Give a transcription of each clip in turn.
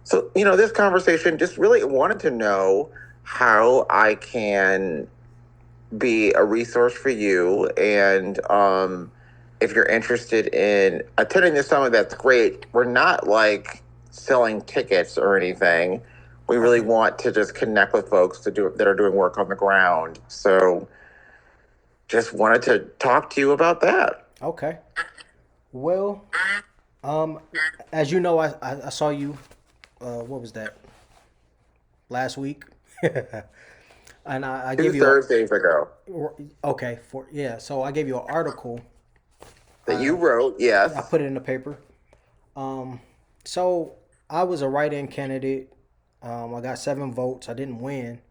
So, this conversation just really wanted to know how I can be a resource for you. And if you're interested in attending this summit, that's great. We're not like selling tickets or anything. We really Okay. want to just connect with folks that are doing work on the ground. So just wanted to talk to you about that. Okay. Well, um, as you know, I saw you. What was that? Last week, and I Two gave you Thursdays ago okay for yeah. So I gave you an article. that you Uh, wrote, I yes. put it in the paper. Um, so I was a write-in candidate. I got 7 votes. I didn't win,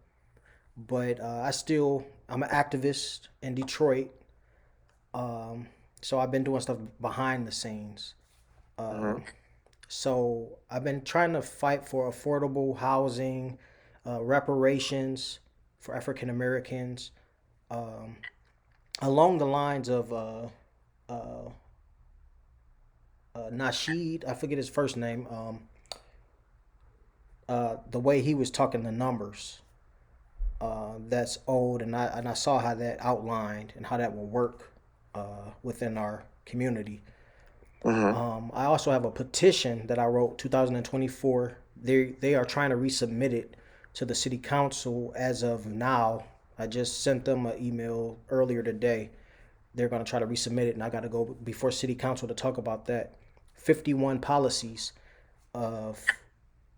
but I'm an activist in Detroit. Um, so I've been doing stuff behind the scenes. Hmm. So I've been trying to fight for affordable housing, reparations for African Americans, um, along the lines of uh, Nasheed. I forget his first name. The way he was talking the numbers. That's old, and I saw how that outlined and how that will work within our community. Hmm. I also have a petition that I wrote 2024. They are trying to resubmit it to the city council as of now. I just sent them an email earlier today. They're going to try to resubmit it, and I got to go before city council to talk about that. 51 policies of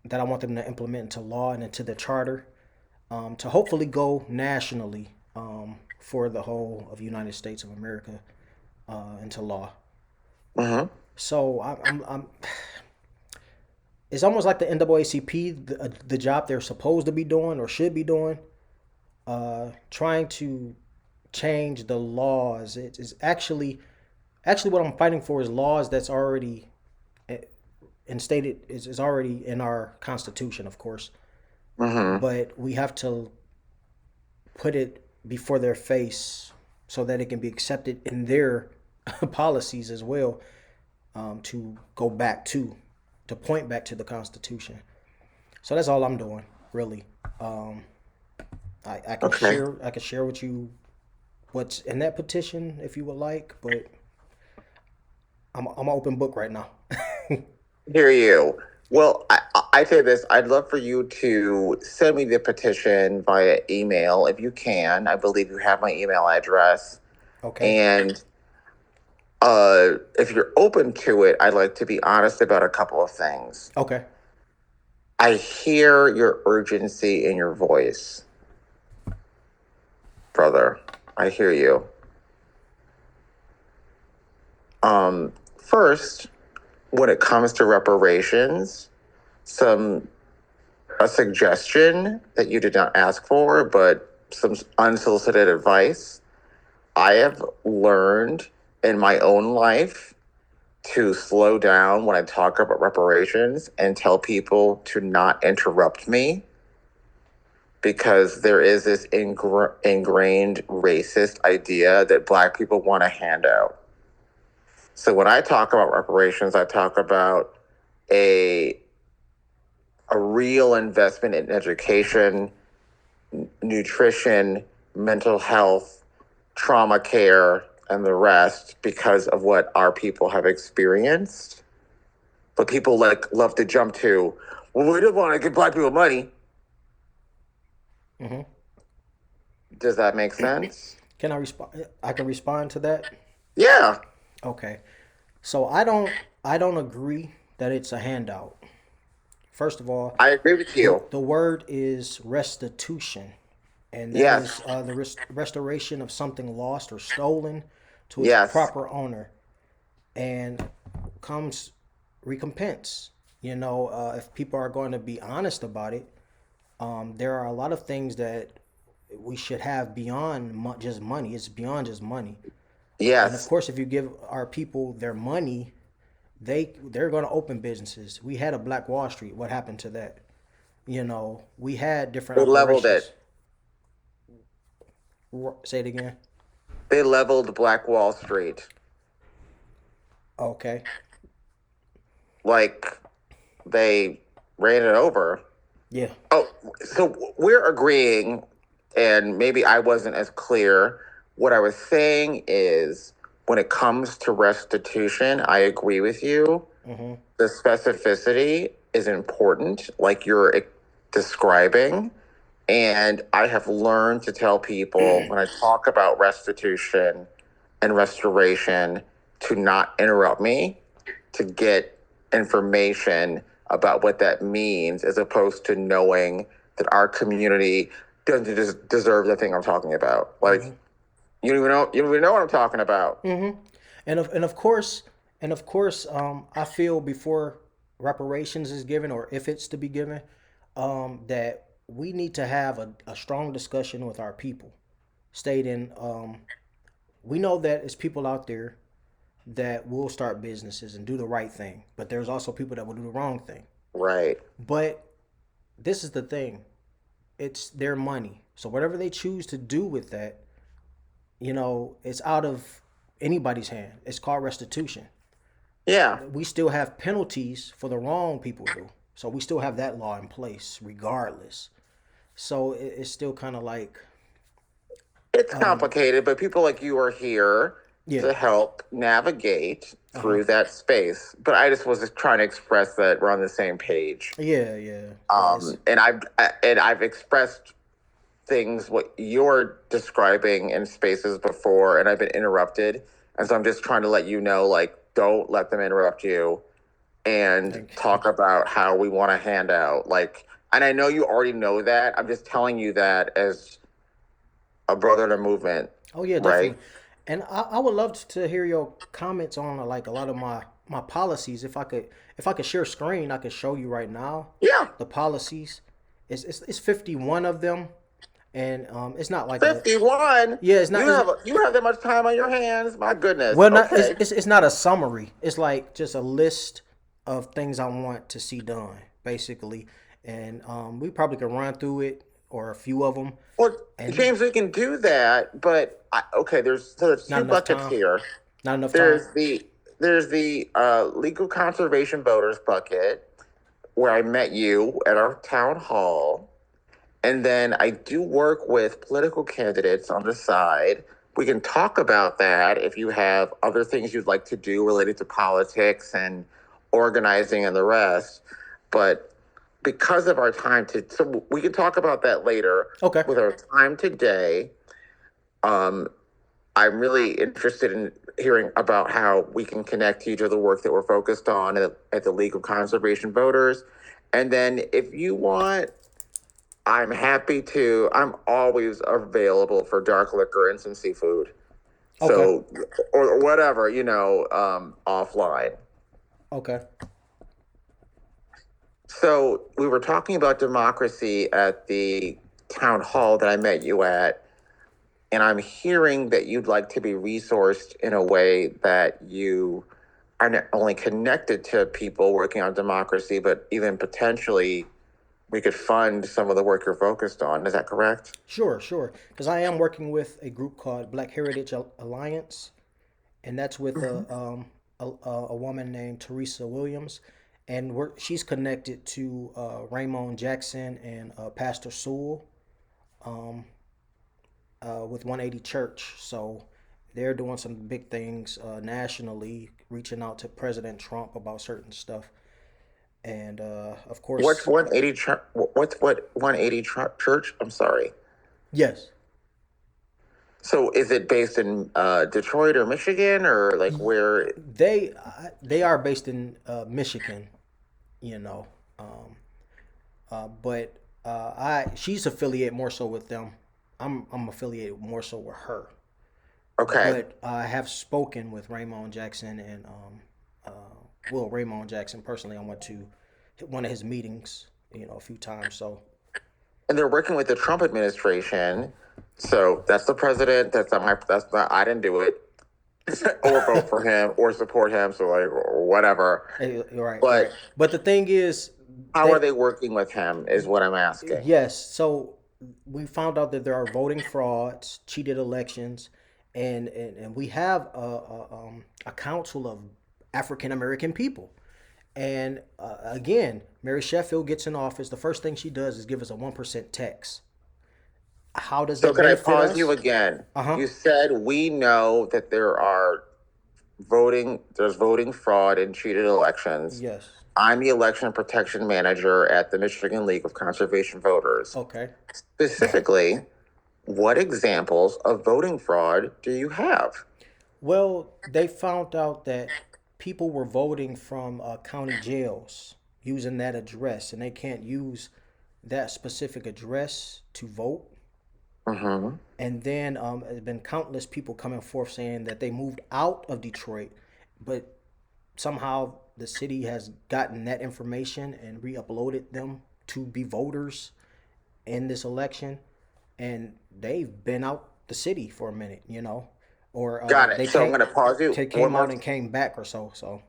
that I want them to implement into law and into the charter to hopefully go nationally for the whole of the United States of America into law. Hmm. So it's almost like the NAACP, the job they're supposed to be doing or should be doing, trying to change the laws. It is actually what I'm fighting for is laws that's already instated is already in our constitution, of course, Hmm. but we have to put it before their face so that it can be accepted in their policies as well, to go back to point back to the Constitution. So that's all I'm doing, really. Um, Okay. I can share with you what's in that petition if you would like, but I'm an open book right now. Hear you. Well, I say this. I'd love for you to send me the petition via email if you can. I believe you have my email address. Okay. And if you're open to it, I'd like to be honest about a couple of things. Okay. I hear your urgency in your voice, brother. I hear you. First, when it comes to reparations, some a suggestion that you did not ask for, but some unsolicited advice. I have learned in my own life to slow down when I talk about reparations and tell people to not interrupt me because there is this ingrained racist idea that Black people want a handout. So when I talk about reparations, I talk about a a real investment in education, nutrition, mental health, trauma care, and the rest because of what our people have experienced. But people like love to jump to, well, we don't want to give Black people money. Hmm. Does that make sense? Can I respond? I can respond to that. Yeah, Okay. So I don't agree that it's a handout. First of all, I agree with the you. the word is restitution, and that is Yes, the restoration of something lost or stolen to its yes. proper owner, and comes recompense. If people are going to be honest about it, there are a lot of things that we should have beyond just money. It's beyond just money, and of Yes. course, if you give our people their money, they're going to open businesses. We had a Black Wall Street. What happened to that? We had different They leveled operations. it. Say it again. They leveled Black Wall Street. Okay. Like they ran it over. Yeah. Oh, so we're agreeing, and maybe I wasn't as clear. What I was saying is, when it comes to restitution, I agree with you. Mm-hmm. The specificity is important, like you're describing. And I have learned to tell people when I talk about restitution and restoration to not interrupt me, to get information about what that means, as opposed to knowing that our community doesn't just deserve the thing I'm talking about. Mm-hmm. Like, you don't even know what I'm talking about. Mm-hmm. And of course, I feel before reparations is given, or if it's to be given, that we need to have a strong discussion with our people, stating, we know that it's people out there that will start businesses and do the right thing, but there's also people that will do the wrong thing. Right. But this is the thing: it's their money, so whatever they choose to do with that, it's out of anybody's hand. It's called restitution. Yeah. We still have penalties for the wrong people do. So we still have that law in place regardless. So it's still kind of like, It's complicated, but people like you are here yeah, to help navigate uh-huh, through that space. But I just was just trying to express that we're on the same page. yeah, yeah. It's And I've expressed things what you're describing in spaces before, and I've been interrupted, and so I'm just trying to let you know, like, don't let them interrupt you, and like, talk about how we want to hand out, like, and I know you already know that. I'm just telling you that as a brother in a movement, oh yeah, right? definitely. And I would love to hear your comments on like a lot of my policies. If I could share screen, I could show you right now Yeah. the policies. It's 51 of them, and it's not like a 51. yeah. It's not. You have that much time on your hands? My goodness. Well, not it's, Okay. it's not a summary. It's like just a list of things I want to see done, basically. And we probably could run through it or a few of them, Well, and James, we can do that, but okay, there's not two enough buckets time. here. Not enough time. There's the legal conservation voters bucket, where I met you at our town hall. And then I do work with political candidates on the side. We can talk about that if you have other things you'd like to do related to politics and organizing and the rest. But because of our time so we can talk about that later. Okay. With our time today, um, I'm really interested in hearing about how we can connect to each of the work that we're focused on at the League of Conservation Voters. And then if you want, I'm happy to. I'm always available for dark liquor and some seafood. Okay. So, or whatever, offline. Okay. So we were talking about democracy at the town hall that I met you at, and I'm hearing that you'd like to be resourced in a way that you are not only connected to people working on democracy, but even potentially we could fund some of the work you're focused on. Is that correct? Sure. Sure. Because I am working with a group called Black Heritage Alliance, and that's with a woman named Teresa Williams, and she's connected to Raymond Jackson and Pastor Sewell, um, with 180 Church. So they're doing some big things nationally, reaching out to President Trump about certain stuff. And of What's course, 180? What 180 church? I'm sorry. yes, So is it based in Detroit or Michigan, or like where? they are based in Michigan, you know, um, but I she's affiliated more so with them. I'm affiliated more so with her, Okay. but I have spoken with Raymond Jackson and Raymond Jackson personally. I went to one of his meetings, a few times. So And they're working with the Trump administration. So that's the president. That's not, I didn't do it. Or vote for him or support him. So like, or whatever. you're right, But right. But the thing is, how are they they working with him is what I'm asking. yes. So we found out that there are voting frauds, cheated elections, and we have a council of African American people, And again, Mary Sheffield gets in office. The first thing she does is give us a 1% tax. How does So that can I benefit pause you us? again? Uh huh. You said we know that there's voting fraud in cheated elections. Yes. I'm the election protection manager at the Michigan League of Conservation Voters. Okay. Specifically, what examples of voting fraud do you have? Well, they found out that people were voting from county jails using that address, and they can't use that specific address to vote. Mm-hmm. And then there's been countless people coming forth saying that they moved out of Detroit, but somehow the city has gotten that information and re-uploaded them to be voters in this election, and they've been out the city for a minute, or Got it. they So I'm came going to pause you they one came more. out and came back or so. So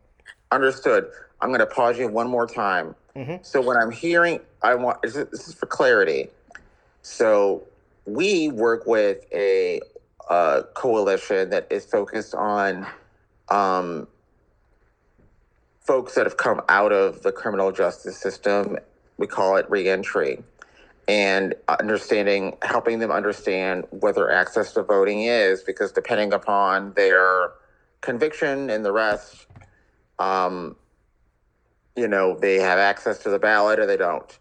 Understood. I'm going to pause you one more time. hmm So when I'm hearing, this is for clarity. So we work with a coalition that is focused on um, folks that have come out of the criminal justice system. We call it reentry, and helping them understand what their access to voting is, because depending upon their conviction and the rest, um, they have access to the ballot or they don't.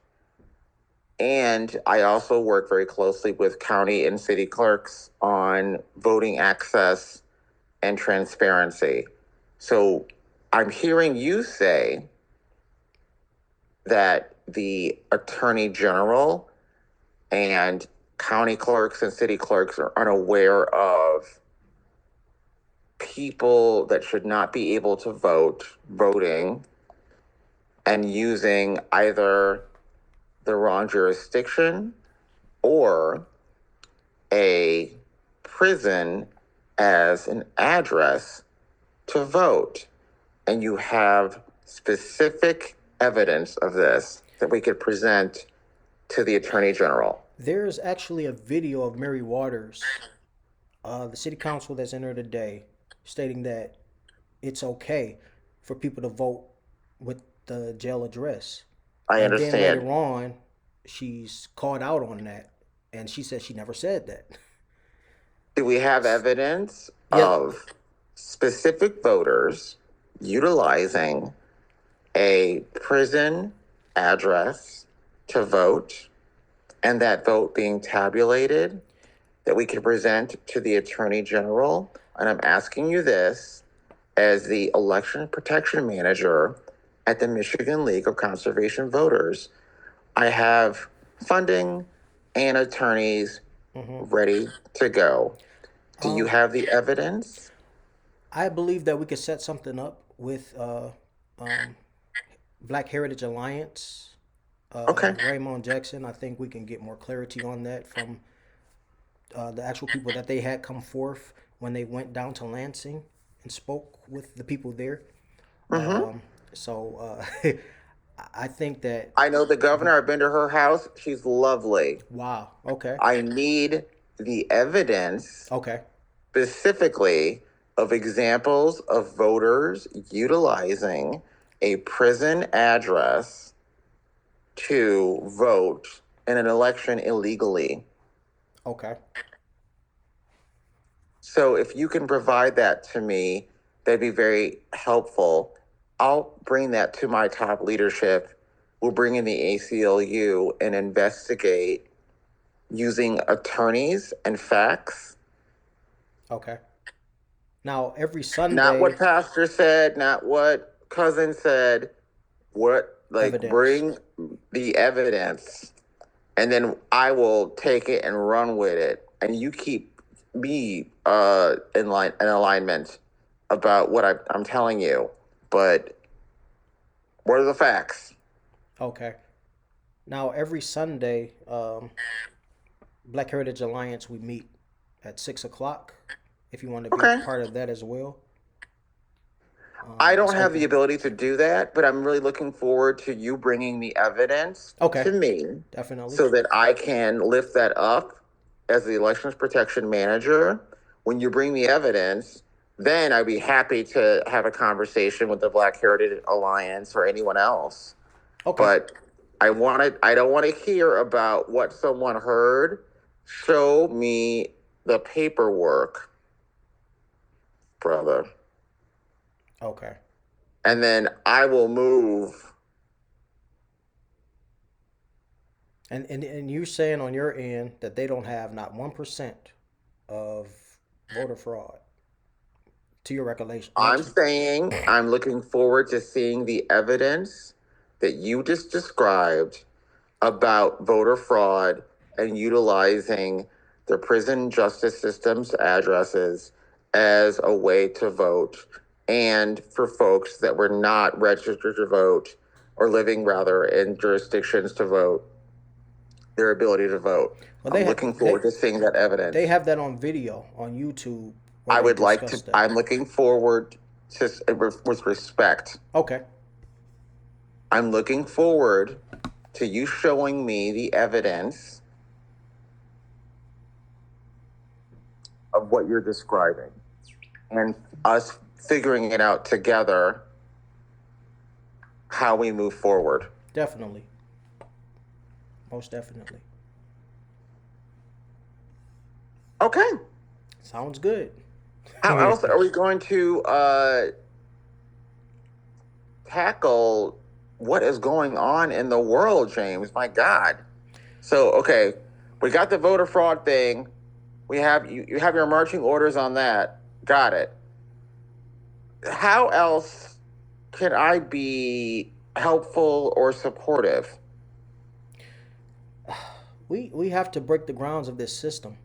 And I also work very closely with county and city clerks on voting access and transparency. So I'm hearing you say that the attorney general and county clerks and city clerks are unaware of people that should not be able to voting, and using either the wrong jurisdiction or a prison as an address to vote. And you have specific evidence of this that we could present to the Attorney General. there's actually a video of Mary Waters, the city council that's in there today, stating that it's okay for people to vote with the jail address. I And then later understand. on, she's called out on that, and she said she never said that. Do we have evidence Yep. of specific voters utilizing a prison address to vote, and that vote being tabulated, that we can present to the Attorney General? And I'm asking you this as the election protection manager at the Michigan League of Conservation Voters. I have funding and attorneys hmm ready to go. Do you Um, have the evidence? I believe that we could set something up with um, Black Heritage Alliance, Okay. Raymond Jackson. I think we can get more clarity on that from the actual people that they had come forth when they went down to Lansing and spoke with the people there. Mm-hmm. So I think that, I know the governor. I've been to her house. She's lovely. wow, okay, I need the evidence okay, specifically of examples of voters utilizing a prison address to vote in an election illegally. okay. So if you can provide that to me, that'd be very helpful. I'll bring that to my top leadership. We'll bring in the ACLU and investigate using attorneys and facts. Okay. Now, every Not what Sunday, pastor said, not what cousin said, evidence. bring the evidence, and then I will take it and run with it. And you keep me in alignment about what I'm telling you. But what are the facts? Okay. Now, every Sunday, Black Heritage Alliance, we meet at 6 o'clock. If you want to be a Okay. part of that as well, I it's don't have the open. ability to do that, but I'm really looking forward to you bringing the evidence Okay, to me definitely. so that I can lift that up as the elections protection manager. When you bring the evidence, then I'd be happy to have a conversation with the Black Heritage Alliance or anyone else. Okay. But I don't want to hear about what someone heard. Show me the paperwork, brother. Okay. And then I will move. And you're saying on your end that they don't have not 1% of voter fraud, to your recollection. I'm saying I'm looking forward to seeing the evidence that you just described about voter fraud and utilizing the prison justice system's addresses as a way to vote, and for folks that were not registered to vote or living rather in jurisdictions to vote, their ability to vote. Well, I'm looking forward to seeing that evidence. they have that on video on YouTube. I would like to. I'm looking forward to, with respect. Okay. I'm looking forward to you showing me the evidence of what you're describing and us figuring it out together how we move forward. Definitely. Most definitely. Okay. Sounds good. How else are we going to tackle what is going on in the world, James? My God. So, okay, we got the voter fraud thing. We have you have your marching orders on that. Got it. How else can I be helpful or supportive? We have to break the grounds of this system.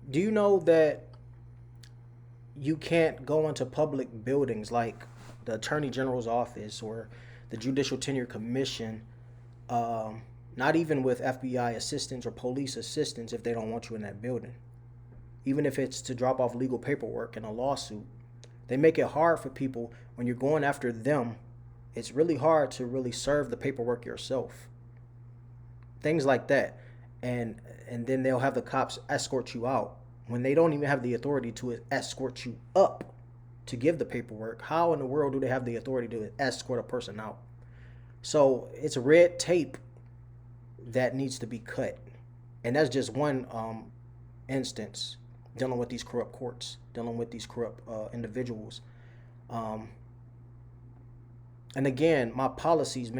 Do you know that you can't go into public buildings like the Attorney General's office or the Judicial Tenure Commission, not even with FBI assistance or police assistance if they don't want you in that building? Even if it's to drop off legal paperwork in a lawsuit, they make it hard for people when you're going after them. It's really hard to really serve the paperwork yourself. Things like that. And then they'll have the cops escort you out when they don't even have the authority to escort you up to give the paperwork. How in the world do they have the authority to escort a person out? So it's red tape that needs to be cut. And that's just one instance dealing with these corrupt courts, dealing with these corrupt individuals. And again, my policies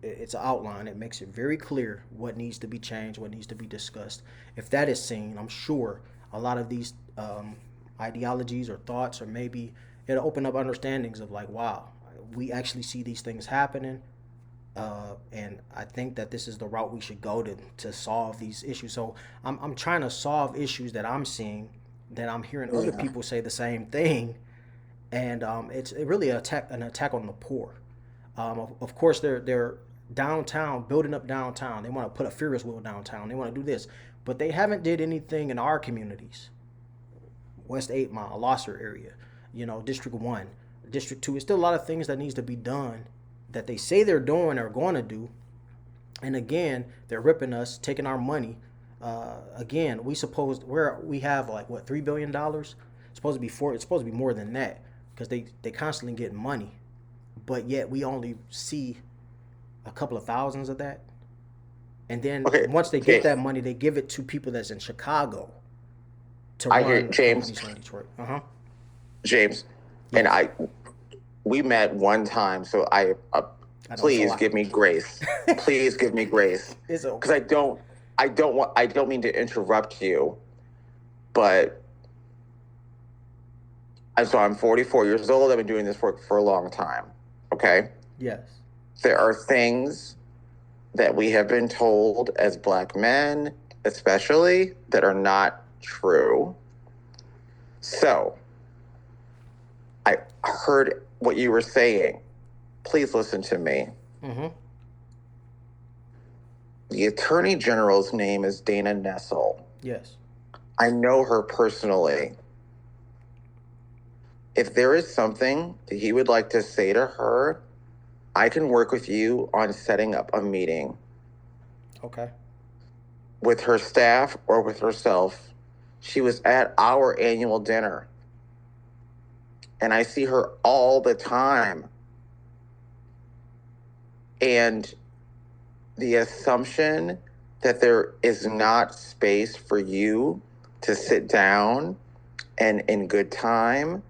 it's an outline. It makes it very clear what needs to be changed, what needs to be discussed. If that is seen, I'm sure a lot of these ideologies or thoughts, or maybe it'll open up understandings of like, wow, we actually see these things happening. And I think that this is the route we should go to solve these issues. So I'm trying to solve issues that I'm seeing, that I'm hearing other people say the same thing. And it's really an attack on the poor. Of course, they're downtown, building up downtown. They want to put a Ferris wheel downtown. They want to do this, but they haven't did anything in our communities. West 8 Mile, Losser area, District 1, District 2. It's still a lot of things that needs to be done that they say they're doing or going to do. And again, they're ripping us, taking our money. Again, we have like what, $3 billion? It's supposed to be it's supposed to be more than that, because they constantly get money, but yet we only see a couple of thousands of that. And then once they get that money, they give it to people that's in Chicago to run James in Detroit. James, yes. And we met one time, so please give me grace. Please give me grace. It's okay. Because I don't mean to interrupt you, but I'm 44 years old. I've been doing this work for a long time. Okay? Yes. There are things that we have been told as Black men, especially, that are not true. So, I heard what you were saying. Please listen to me. Mm-hmm. The Attorney General's name is Dana Nessel. Yes. I know her personally. If there is something that he would like to say to her, I can work with you on setting up a meeting. Okay. With her staff or with herself. She was at our annual dinner. and I see her all the time. And the assumption that there is not space for you to sit down and in good time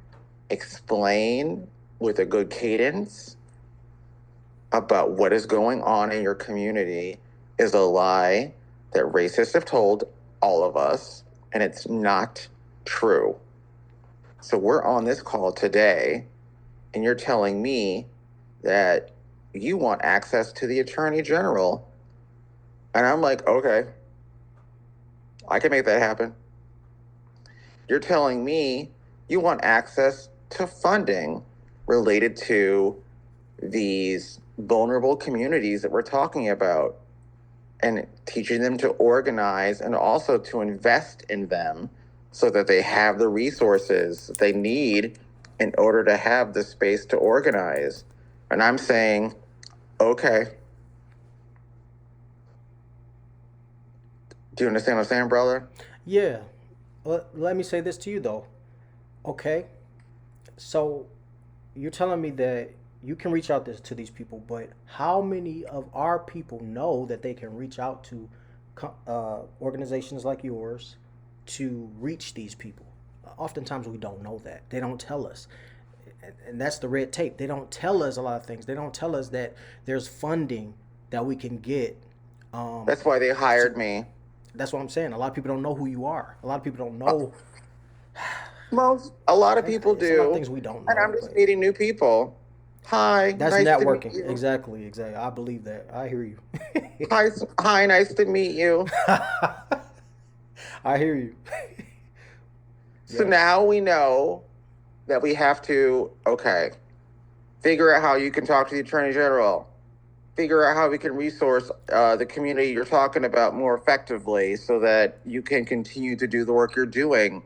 explain with a good cadence about what is going on in your community is a lie that racists have told all of us, and it's not true. So we're on this call today, and you're telling me that you want access to the Attorney General. And I'm like, okay, I can make that happen. You're telling me you want access to funding related to these vulnerable communities that we're talking about, and teaching them to organize and also to invest in them so that they have the resources they need in order to have the space to organize. And I'm saying, okay. Do you understand what I'm saying, brother? Yeah. Let me say this to you though. Okay. So you're telling me that you can reach out to these people, but how many of our people know that they can reach out to organizations like yours to reach these people? Oftentimes we don't know that. They don't tell us. And that's the red tape. They don't tell us a lot of things. They don't tell us that there's funding that we can get. That's why they To, hired me. that's what I'm saying. A lot of people don't know who you are. A lot of people don't know. A lot of people It's a lot of do. things we don't And I'm know, just but meeting new people. Hi, that's nice to meet networking. you. Exactly, exactly. I believe that. I hear you. Hi, nice to meet you. I hear you. So Yes. now we know that we have to, okay, figure out how you can talk to the Attorney General. Figure out how we can resource the community you're talking about more effectively so that you can continue to do the work you're doing.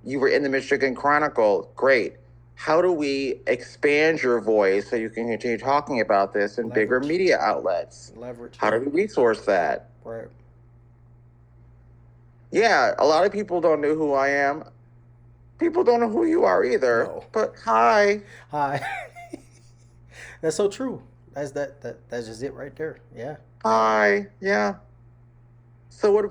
You were in the Michigan Chronicle. Great. How do we expand your voice so you can continue talking about this in bigger Leverage. media outlets? Leverage. How do we resource that? Right. Yeah, a lot of people don't know who I am. People don't know who you are either. No. But hi. Hi. That's so true. That's just it right there. Yeah. Hi. Yeah. So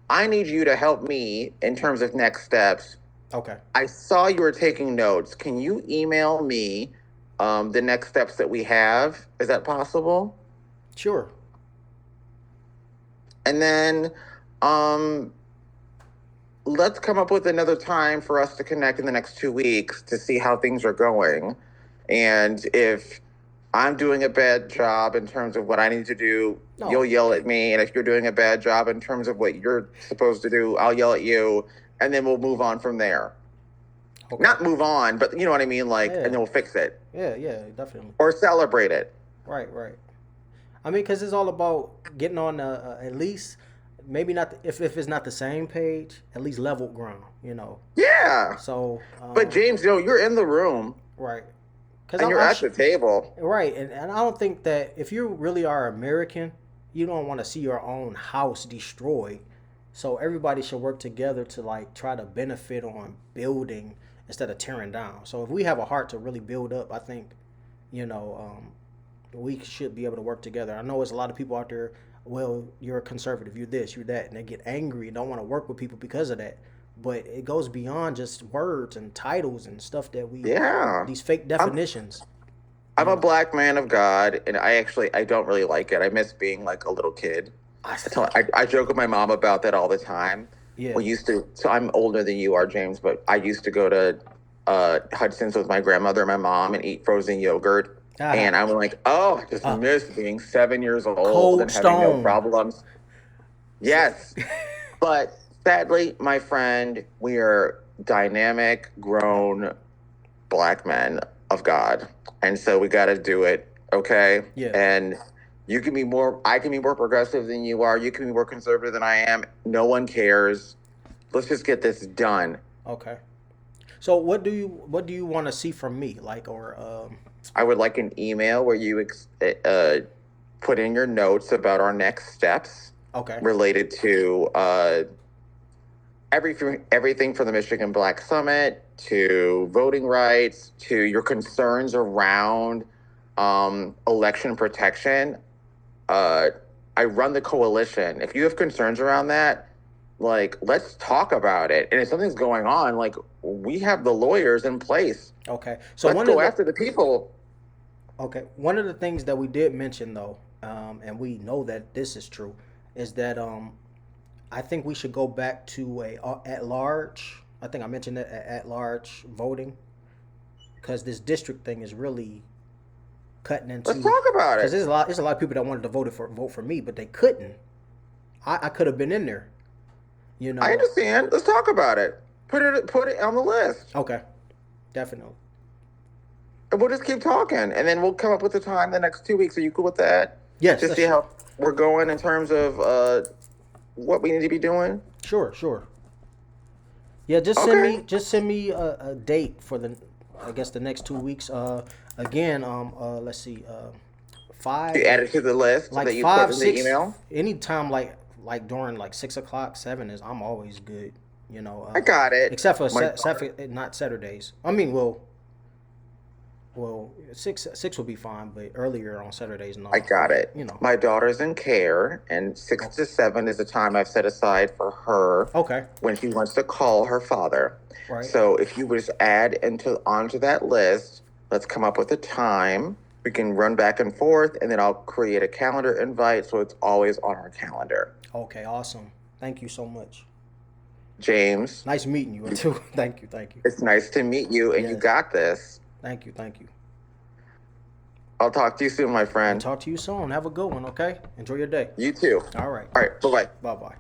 I need you to help me in terms of next steps. Okay. I saw you were taking notes. Can you email me the next steps that we have? Is that possible? Sure. And then um, let's come up with another time for us to connect in the next 2 weeks to see how things are going. And if I'm doing a bad job in terms of what I need to do, you'll No. yell at me. And if you're doing a bad job in terms of what you're supposed to do, I'll yell at you. And then we'll move on from there. Okay. Not move on, but you know what I mean? Like, and Yeah. then we'll fix it Yeah. Yeah. Definitely. or celebrate it. Right. Right. I mean, because it's all about getting on at least maybe not if it's not the same page, at least level ground. Yeah. So But James, you're in the room right. Because and you're at the table. right, and I don't think that if you really are American, you don't want to see your own house destroyed. So everybody should work together to like try to benefit on building instead of tearing down. So if we have a heart to really build up, I think you know we should be able to work together. I know there's a lot of people out there. Well, you're a conservative, you're this, you're that, and they get angry and don't want to work with people because of that. But it goes beyond just words and titles and stuff that Yeah. these fake I'm definitions. I'm You a know, black man of God, and I don't really like it. I miss being like a little kid. I, I joke with my mom about that all the time. yeah. We used to, so I'm older than you are, James, but I used to go to Hudson's with my grandmother and my mom and eat frozen yogurt. And I'm like, oh, I just Uh, miss being 7 years old and Cold having no Stone. problems. Yes. But sadly, my friend, we are dynamic, grown black men of God. And so we got to do it. Okay. Yeah. And I can be more progressive than you are. You can be more conservative than I am. No one cares. Let's just get this done. Okay. So what do you want to see from me? Like or I would like an email where you put in your notes about our next steps okay. related to everything from the Michigan Black Summit to voting rights to your concerns around election protection. I run the coalition. If you have concerns around that, like, let's talk about it. And if something's going on, like, we have the lawyers in place. Okay. So let's go after the people. Okay. One of the things that we did mention, though, and we know that this is true, is that I think we should go back to a at large. I think I mentioned that at large voting, because this district thing is really cutting into. Let's talk about it. Because there's a lot of people that wanted to vote for me, but they couldn't. I could have been in there. You know. I understand. Let's talk about it. Put it on the list. Okay. Definitely. And we'll just keep talking, and then we'll come up with a time the next 2 weeks. Are you cool with that? Yes. To see how we're going in terms of what we need to be doing. Sure. Yeah, just send me a date for the next 2 weeks. Again, let's see, 5. You add it to the list like that you 5, put in 6, the email. Anytime like during like 6 o'clock, 7 is I'm always good. You know. I got it. Except for not Saturdays. I mean, well, 6 will be fine, but earlier on Saturdays, no. I got it. You know. My daughter's in care, and 6 to 7 is the time I've set aside for her. Okay. When she wants to call her father. Right. So if you would just add onto that list, let's come up with a time. We can run back and forth, and then I'll create a calendar invite so it's always on our calendar. Okay, awesome. Thank you so much. James. Nice meeting you too. Thank you. It's nice to meet you, and You got this. Thank you. I'll talk to you soon, my friend. I'll talk to you soon. Have a good one, okay? Enjoy your day. You too. All right. Bye-bye. Bye-bye.